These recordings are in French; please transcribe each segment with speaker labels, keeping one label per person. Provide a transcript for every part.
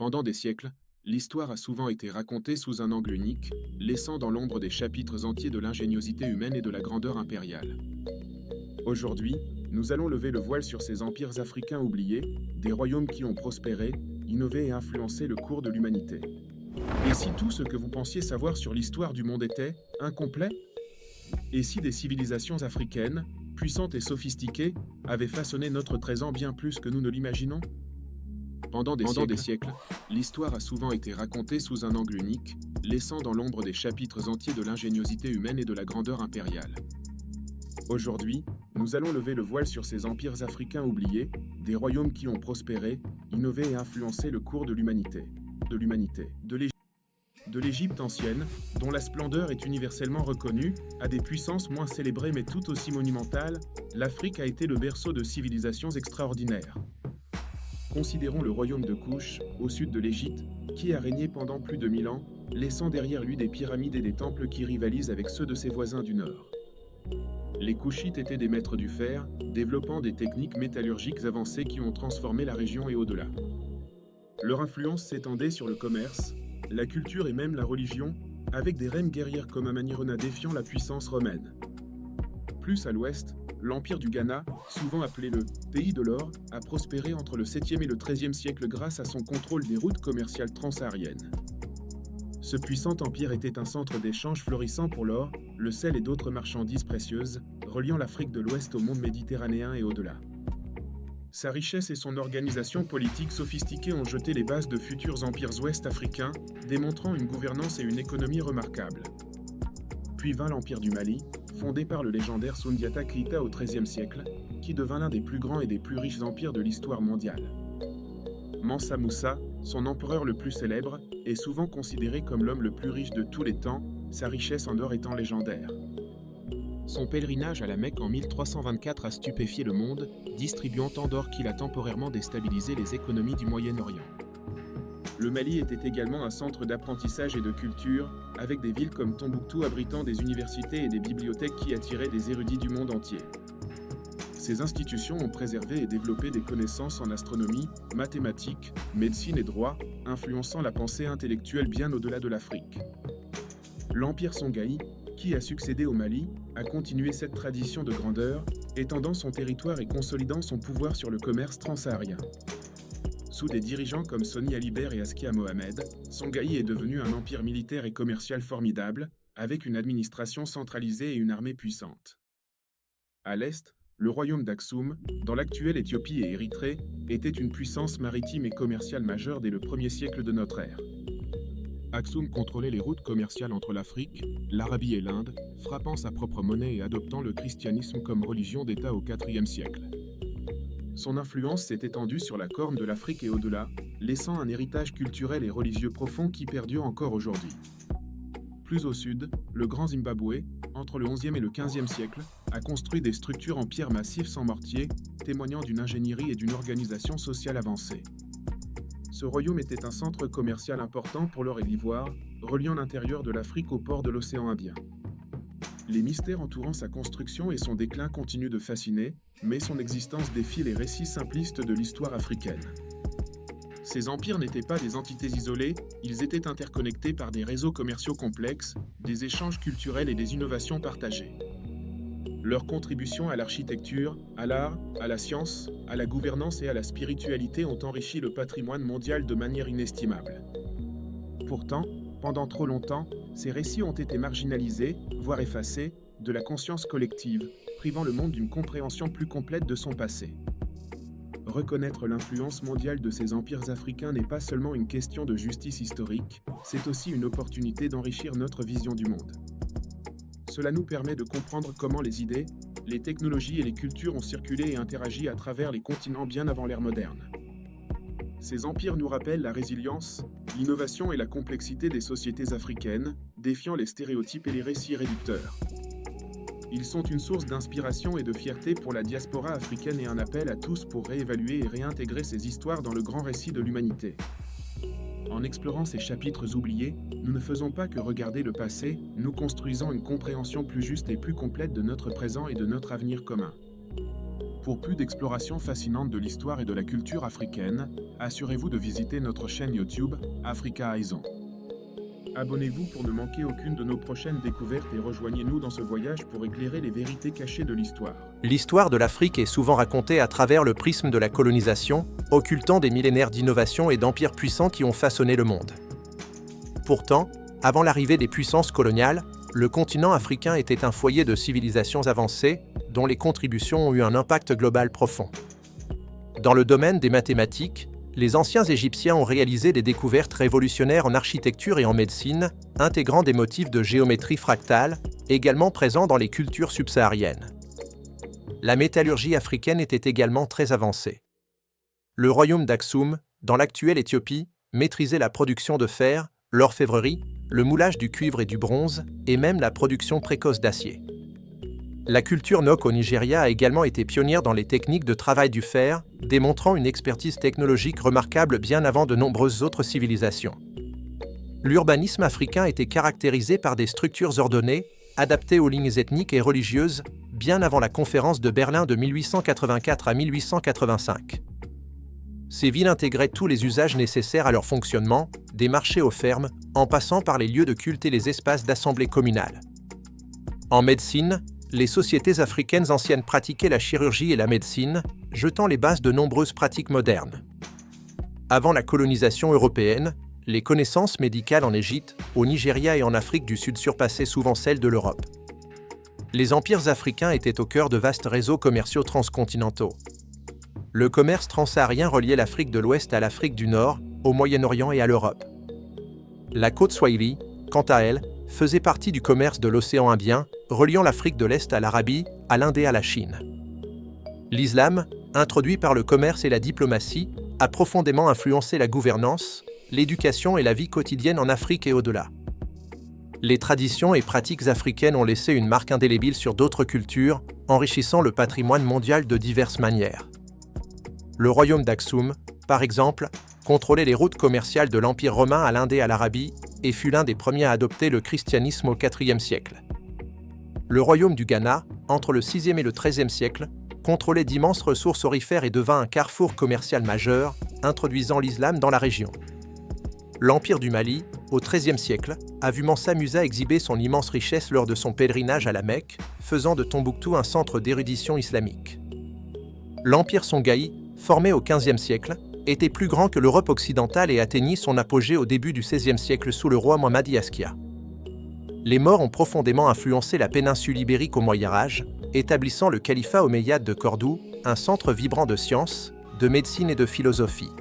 Speaker 1: Pendant des siècles, l'histoire a souvent été racontée sous un angle unique, laissant dans l'ombre des chapitres entiers de l'ingéniosité humaine et de la grandeur impériale. Aujourd'hui, nous allons lever le voile sur ces empires africains oubliés, des royaumes qui ont prospéré, innové et influencé le cours de l'humanité. Et si tout ce que vous pensiez savoir sur l'histoire du monde était incomplet? Et si des civilisations africaines, puissantes et sophistiquées, avaient façonné notre présent bien plus que nous ne l'imaginons? Pendant des siècles, l'histoire a souvent été racontée sous un angle unique, laissant dans l'ombre des chapitres entiers de l'ingéniosité humaine et de la grandeur impériale. Aujourd'hui, nous allons lever le voile sur ces empires africains oubliés, des royaumes qui ont prospéré, innové et influencé le cours de l'humanité. De l'Égypte ancienne, dont la splendeur est universellement reconnue, à des puissances moins célébrées mais tout aussi monumentales, l'Afrique a été le berceau de civilisations extraordinaires. Considérons le royaume de Kouch, au sud de l'Égypte, qui a régné pendant plus de 1000 ans, laissant derrière lui des pyramides et des temples qui rivalisent avec ceux de ses voisins du nord. Les Kouchites étaient des maîtres du fer, développant des techniques métallurgiques avancées qui ont transformé la région et au-delà. Leur influence s'étendait sur le commerce, la culture et même la religion, avec des reines guerrières comme Amanirona défiant la puissance romaine. Plus à l'ouest, l'empire du Ghana, souvent appelé le « pays de l'or », a prospéré entre le 7e et le 13e siècle grâce à son contrôle des routes commerciales transsahariennes. Ce puissant empire était un centre d'échange florissant pour l'or, le sel et d'autres marchandises précieuses, reliant l'Afrique de l'Ouest au monde méditerranéen et au-delà. Sa richesse et son organisation politique sophistiquée ont jeté les bases de futurs empires ouest-africains, démontrant une gouvernance et une économie remarquables. Puis vint l'empire du Mali, fondé par le légendaire Soundiata Keïta au XIIIe siècle, qui devint l'un des plus grands et des plus riches empires de l'histoire mondiale. Mansa Moussa, son empereur le plus célèbre, est souvent considéré comme l'homme le plus riche de tous les temps, sa richesse en or étant légendaire. Son pèlerinage à la Mecque en 1324 a stupéfié le monde, distribuant tant d'or qu'il a temporairement déstabilisé les économies du Moyen-Orient. Le Mali était également un centre d'apprentissage et de culture, avec des villes comme Tombouctou abritant des universités et des bibliothèques qui attiraient des érudits du monde entier. Ces institutions ont préservé et développé des connaissances en astronomie, mathématiques, médecine et droit, influençant la pensée intellectuelle bien au-delà de l'Afrique. L'empire Songhai, qui a succédé au Mali, a continué cette tradition de grandeur, étendant son territoire et consolidant son pouvoir sur le commerce transsaharien. Sous des dirigeants comme Soni Alibert et Askia Mohamed, Songhai est devenu un empire militaire et commercial formidable, avec une administration centralisée et une armée puissante. À l'est, le royaume d'Aksum, dans l'actuelle Éthiopie et Érythrée, était une puissance maritime et commerciale majeure dès le 1er siècle de notre ère. Aksum contrôlait les routes commerciales entre l'Afrique, l'Arabie et l'Inde, frappant sa propre monnaie et adoptant le christianisme comme religion d'État au IVe siècle. Son influence s'est étendue sur la corne de l'Afrique et au-delà, laissant un héritage culturel et religieux profond qui perdure encore aujourd'hui. Plus au sud, le Grand Zimbabwe, entre le XIe et le XVe siècle, a construit des structures en pierre massive sans mortier, témoignant d'une ingénierie et d'une organisation sociale avancée. Ce royaume était un centre commercial important pour l'or et l'ivoire, reliant l'intérieur de l'Afrique au port de l'océan Indien. Les mystères entourant sa construction et son déclin continuent de fasciner, mais son existence défie les récits simplistes de l'histoire africaine. Ces empires n'étaient pas des entités isolées, ils étaient interconnectés par des réseaux commerciaux complexes, des échanges culturels et des innovations partagées. Leur contribution à l'architecture, à l'art, à la science, à la gouvernance et à la spiritualité ont enrichi le patrimoine mondial de manière inestimable. Pourtant, pendant trop longtemps, ces récits ont été marginalisés, voire effacés, de la conscience collective, privant le monde d'une compréhension plus complète de son passé. Reconnaître l'influence mondiale de ces empires africains n'est pas seulement une question de justice historique, c'est aussi une opportunité d'enrichir notre vision du monde. Cela nous permet de comprendre comment les idées, les technologies et les cultures ont circulé et interagi à travers les continents bien avant l'ère moderne. Ces empires nous rappellent la résilience, l'innovation et la complexité des sociétés africaines, défiant les stéréotypes et les récits réducteurs. Ils sont une source d'inspiration et de fierté pour la diaspora africaine et un appel à tous pour réévaluer et réintégrer ces histoires dans le grand récit de l'humanité. En explorant ces chapitres oubliés, nous ne faisons pas que regarder le passé, nous construisons une compréhension plus juste et plus complète de notre présent et de notre avenir commun. Pour plus d'exploration fascinante de l'histoire et de la culture africaine, assurez-vous de visiter notre chaîne YouTube, Africa Horizon. Abonnez-vous pour ne manquer aucune de nos prochaines découvertes et rejoignez-nous dans ce voyage pour éclairer les vérités cachées de l'histoire.
Speaker 2: L'histoire de l'Afrique est souvent racontée à travers le prisme de la colonisation, occultant des millénaires d'innovation et d'empires puissants qui ont façonné le monde. Pourtant, avant l'arrivée des puissances coloniales, le continent africain était un foyer de civilisations avancées, dont les contributions ont eu un impact global profond. Dans le domaine des mathématiques, les anciens Égyptiens ont réalisé des découvertes révolutionnaires en architecture et en médecine, intégrant des motifs de géométrie fractale, également présents dans les cultures subsahariennes. La métallurgie africaine était également très avancée. Le royaume d'Aksum, dans l'actuelle Éthiopie, maîtrisait la production de fer, l'orfèvrerie, le moulage du cuivre et du bronze, et même la production précoce d'acier. La culture Nok au Nigeria a également été pionnière dans les techniques de travail du fer, démontrant une expertise technologique remarquable bien avant de nombreuses autres civilisations. L'urbanisme africain était caractérisé par des structures ordonnées, adaptées aux lignes ethniques et religieuses, bien avant la conférence de Berlin de 1884 à 1885. Ces villes intégraient tous les usages nécessaires à leur fonctionnement, des marchés aux fermes, en passant par les lieux de culte et les espaces d'assemblée communale. En médecine, les sociétés africaines anciennes pratiquaient la chirurgie et la médecine, jetant les bases de nombreuses pratiques modernes. Avant la colonisation européenne, les connaissances médicales en Égypte, au Nigeria et en Afrique du Sud surpassaient souvent celles de l'Europe. Les empires africains étaient au cœur de vastes réseaux commerciaux transcontinentaux. Le commerce transsaharien reliait l'Afrique de l'Ouest à l'Afrique du Nord, au Moyen-Orient et à l'Europe. La côte Swahili, quant à elle, faisait partie du commerce de l'océan Indien, reliant l'Afrique de l'Est à l'Arabie, à l'Inde et à la Chine. L'islam, introduit par le commerce et la diplomatie, a profondément influencé la gouvernance, l'éducation et la vie quotidienne en Afrique et au-delà. Les traditions et pratiques africaines ont laissé une marque indélébile sur d'autres cultures, enrichissant le patrimoine mondial de diverses manières. Le royaume d'Aksum, par exemple, contrôlait les routes commerciales de l'Empire romain à l'Inde et à l'Arabie et fut l'un des premiers à adopter le christianisme au IVe siècle. Le royaume du Ghana, entre le VIe et le XIIIe siècle, contrôlait d'immenses ressources aurifères et devint un carrefour commercial majeur, introduisant l'islam dans la région. L'Empire du Mali, au XIIIe siècle, a vu Mansa Musa exhiber son immense richesse lors de son pèlerinage à la Mecque, faisant de Tombouctou un centre d'érudition islamique. L'Empire Songhai, formé au XVe siècle, était plus grand que l'Europe occidentale et atteignit son apogée au début du XVIe siècle sous le roi Mohammadi Askia. Les Maures ont profondément influencé la péninsule ibérique au Moyen-Âge, établissant le califat omeyyade de Cordoue, un centre vibrant de sciences, de médecine et de philosophie.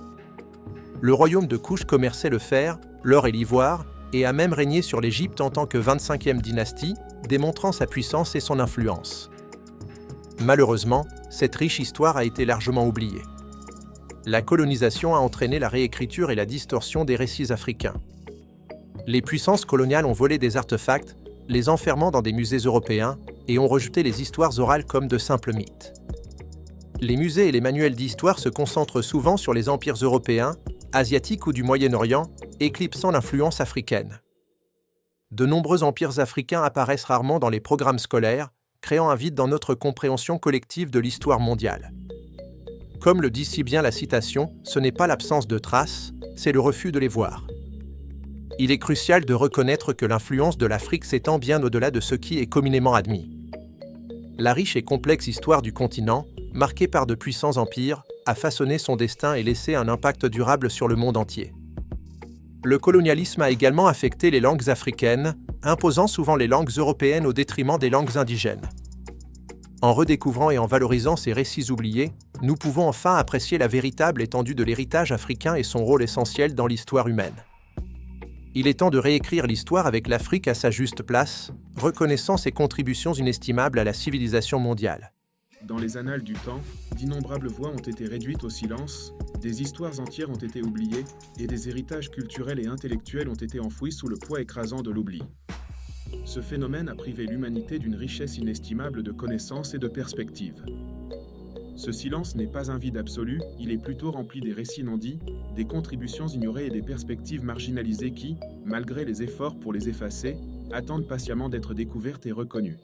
Speaker 2: Le royaume de Kouch commerçait le fer, l'or et l'ivoire, et a même régné sur l'Égypte en tant que 25e dynastie, démontrant sa puissance et son influence. Malheureusement, cette riche histoire a été largement oubliée. La colonisation a entraîné la réécriture et la distorsion des récits africains. Les puissances coloniales ont volé des artefacts, les enfermant dans des musées européens, et ont rejeté les histoires orales comme de simples mythes. Les musées et les manuels d'histoire se concentrent souvent sur les empires européens, asiatiques ou du Moyen-Orient, éclipsant l'influence africaine. De nombreux empires africains apparaissent rarement dans les programmes scolaires, créant un vide dans notre compréhension collective de l'histoire mondiale. Comme le dit si bien la citation, ce n'est pas l'absence de traces, c'est le refus de les voir. Il est crucial de reconnaître que l'influence de l'Afrique s'étend bien au-delà de ce qui est communément admis. La riche et complexe histoire du continent, marquée par de puissants empires, a façonné son destin et laissé un impact durable sur le monde entier. Le colonialisme a également affecté les langues africaines, imposant souvent les langues européennes au détriment des langues indigènes. En redécouvrant et en valorisant ces récits oubliés, nous pouvons enfin apprécier la véritable étendue de l'héritage africain et son rôle essentiel dans l'histoire humaine. Il est temps de réécrire l'histoire avec l'Afrique à sa juste place, reconnaissant ses contributions inestimables à la civilisation mondiale.
Speaker 1: Dans les annales du temps, d'innombrables voix ont été réduites au silence, des histoires entières ont été oubliées, et des héritages culturels et intellectuels ont été enfouis sous le poids écrasant de l'oubli. Ce phénomène a privé l'humanité d'une richesse inestimable de connaissances et de perspectives. Ce silence n'est pas un vide absolu, il est plutôt rempli des récits non dits, des contributions ignorées et des perspectives marginalisées qui, malgré les efforts pour les effacer, attendent patiemment d'être découvertes et reconnues.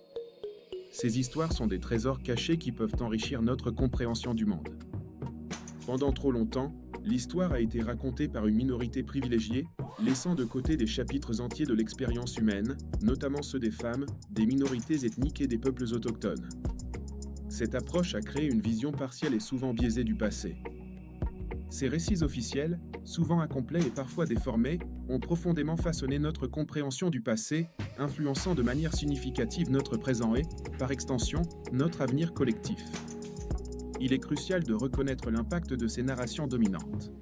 Speaker 1: Ces histoires sont des trésors cachés qui peuvent enrichir notre compréhension du monde. Pendant trop longtemps, l'histoire a été racontée par une minorité privilégiée, laissant de côté des chapitres entiers de l'expérience humaine, notamment ceux des femmes, des minorités ethniques et des peuples autochtones. Cette approche a créé une vision partielle et souvent biaisée du passé. Ces récits officiels, souvent incomplets et parfois déformés, ont profondément façonné notre compréhension du passé, influençant de manière significative notre présent et, par extension, notre avenir collectif. Il est crucial de reconnaître l'impact de ces narrations dominantes.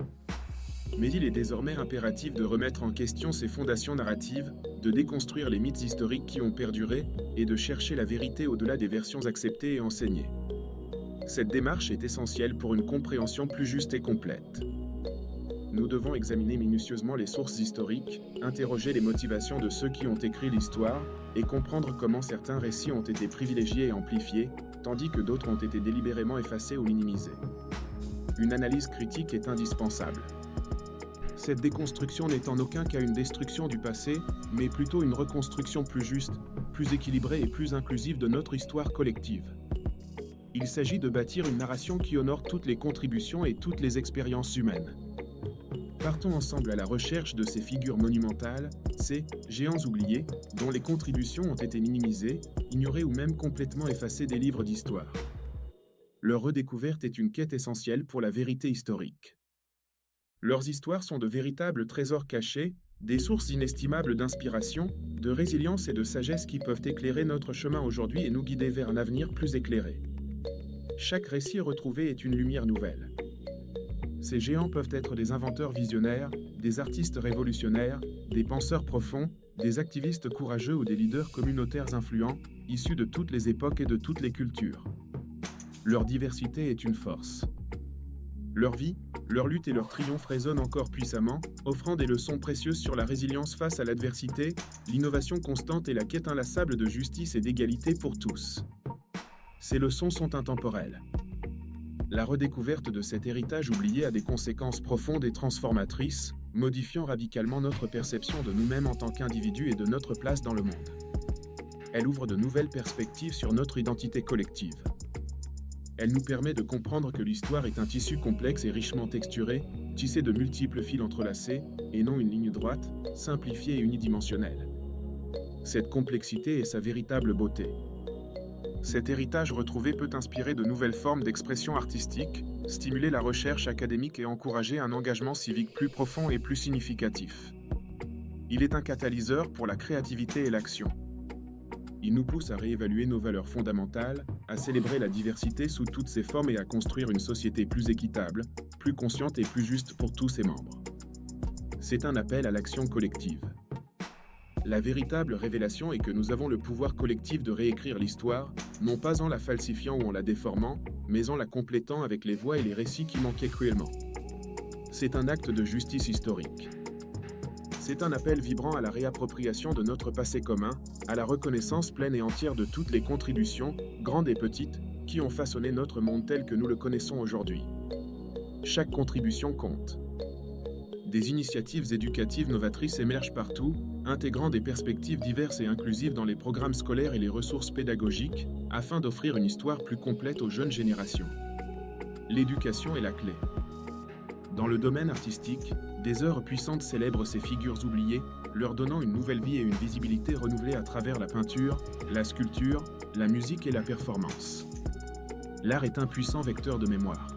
Speaker 1: Mais il est désormais impératif de remettre en question ces fondations narratives, de déconstruire les mythes historiques qui ont perduré, et de chercher la vérité au-delà des versions acceptées et enseignées. Cette démarche est essentielle pour une compréhension plus juste et complète. Nous devons examiner minutieusement les sources historiques, interroger les motivations de ceux qui ont écrit l'histoire, et comprendre comment certains récits ont été privilégiés et amplifiés, tandis que d'autres ont été délibérément effacés ou minimisés. Une analyse critique est indispensable. Cette déconstruction n'est en aucun cas une destruction du passé, mais plutôt une reconstruction plus juste, plus équilibrée et plus inclusive de notre histoire collective. Il s'agit de bâtir une narration qui honore toutes les contributions et toutes les expériences humaines. Partons ensemble à la recherche de ces figures monumentales, ces géants oubliés, dont les contributions ont été minimisées, ignorées ou même complètement effacées des livres d'histoire. Leur redécouverte est une quête essentielle pour la vérité historique. Leurs histoires sont de véritables trésors cachés, des sources inestimables d'inspiration, de résilience et de sagesse qui peuvent éclairer notre chemin aujourd'hui et nous guider vers un avenir plus éclairé. Chaque récit retrouvé est une lumière nouvelle. Ces géants peuvent être des inventeurs visionnaires, des artistes révolutionnaires, des penseurs profonds, des activistes courageux ou des leaders communautaires influents, issus de toutes les époques et de toutes les cultures. Leur diversité est une force. Leur vie, leur lutte et leur triomphe résonnent encore puissamment, offrant des leçons précieuses sur la résilience face à l'adversité, l'innovation constante et la quête inlassable de justice et d'égalité pour tous. Ces leçons sont intemporelles. La redécouverte de cet héritage oublié a des conséquences profondes et transformatrices, modifiant radicalement notre perception de nous-mêmes en tant qu'individus et de notre place dans le monde. Elle ouvre de nouvelles perspectives sur notre identité collective. Elle nous permet de comprendre que l'histoire est un tissu complexe et richement texturé, tissé de multiples fils entrelacés, et non une ligne droite, simplifiée et unidimensionnelle. Cette complexité est sa véritable beauté. Cet héritage retrouvé peut inspirer de nouvelles formes d'expression artistique, stimuler la recherche académique et encourager un engagement civique plus profond et plus significatif. Il est un catalyseur pour la créativité et l'action. Il nous pousse à réévaluer nos valeurs fondamentales, à célébrer la diversité sous toutes ses formes et à construire une société plus équitable, plus consciente et plus juste pour tous ses membres. C'est un appel à l'action collective. La véritable révélation est que nous avons le pouvoir collectif de réécrire l'histoire, non pas en la falsifiant ou en la déformant, mais en la complétant avec les voix et les récits qui manquaient cruellement. C'est un acte de justice historique. C'est un appel vibrant à la réappropriation de notre passé commun, à la reconnaissance pleine et entière de toutes les contributions, grandes et petites, qui ont façonné notre monde tel que nous le connaissons aujourd'hui. Chaque contribution compte. Des initiatives éducatives novatrices émergent partout, intégrant des perspectives diverses et inclusives dans les programmes scolaires et les ressources pédagogiques, afin d'offrir une histoire plus complète aux jeunes générations. L'éducation est la clé. Dans le domaine artistique, des œuvres puissantes célèbrent ces figures oubliées, leur donnant une nouvelle vie et une visibilité renouvelée à travers la peinture, la sculpture, la musique et la performance. L'art est un puissant vecteur de mémoire.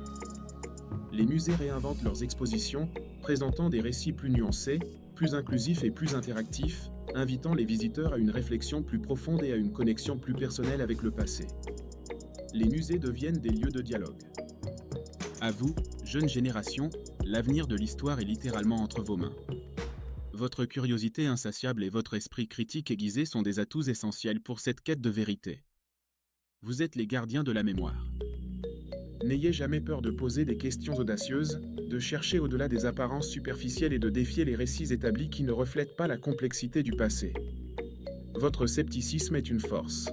Speaker 1: Les musées réinventent leurs expositions, présentant des récits plus nuancés, plus inclusifs et plus interactifs, invitant les visiteurs à une réflexion plus profonde et à une connexion plus personnelle avec le passé. Les musées deviennent des lieux de dialogue. À vous, jeune génération, l'avenir de l'histoire est littéralement entre vos mains. Votre curiosité insatiable et votre esprit critique aiguisé sont des atouts essentiels pour cette quête de vérité. Vous êtes les gardiens de la mémoire. N'ayez jamais peur de poser des questions audacieuses, de chercher au-delà des apparences superficielles et de défier les récits établis qui ne reflètent pas la complexité du passé. Votre scepticisme est une force.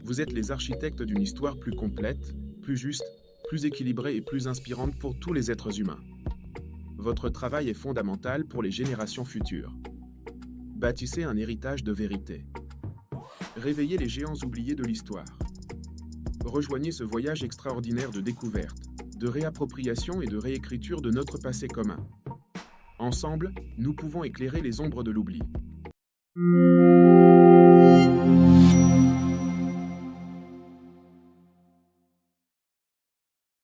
Speaker 1: Vous êtes les architectes d'une histoire plus complète, plus juste, plus équilibrée et plus inspirante pour tous les êtres humains. Votre travail est fondamental pour les générations futures. Bâtissez un héritage de vérité. Réveillez les géants oubliés de l'histoire. Rejoignez ce voyage extraordinaire de découverte, de réappropriation et de réécriture de notre passé commun. Ensemble, nous pouvons éclairer les ombres de l'oubli.